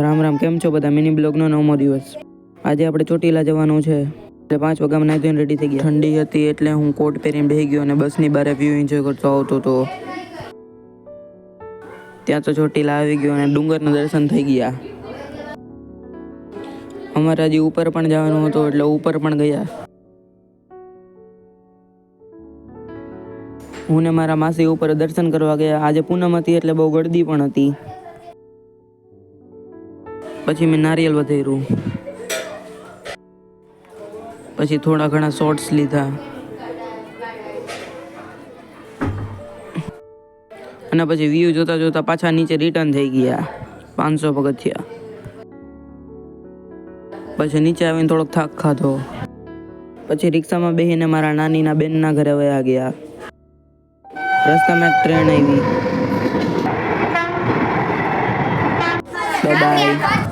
રામ રામ, કેમ છો બધા? મિની બ્લોગનો 9મો દિવસ. આજે આપણે ચોટીલા જવાનું છે એટલે 5 વાગ્યામાં નાહી ધોઈને રેડી થઈ ગયા. ઠંડી હતી એટલે હું કોટ પહેરીને બેસી ગયો અને બસની બહાર વ્યૂ એન્જોય કરતો આવતો હતો. ત્યાં તો ચોટીલા આવી ગયો અને ડુંગરના દર્શન થઈ ગયા. અમારે હજી ઉપર પણ જવાનું હતું એટલે ઉપર પણ ગયા. હું ને મારા માસી ઉપર દર્શન કરવા ગયા. આજે પૂનમ હતી એટલે બહુ ગળદી પણ હતી. પછી મેં નારિયેલ વધાર્યું, પછી થોડા ઘણા શોર્ટ્સ લીધા અને પછી વ્યૂ જોતા જોતા પાછા નીચે રિટર્ન થઈ ગયા 500 પગથિયા. પછી નીચે આવીને થોડોક થાક ખાધો. પછી રિક્ષામાં બેસીને મારા નાનીના બેનના ઘરે વયા ગયા. રસ્તામાં એક ટ્રેન આવી. Bye bye.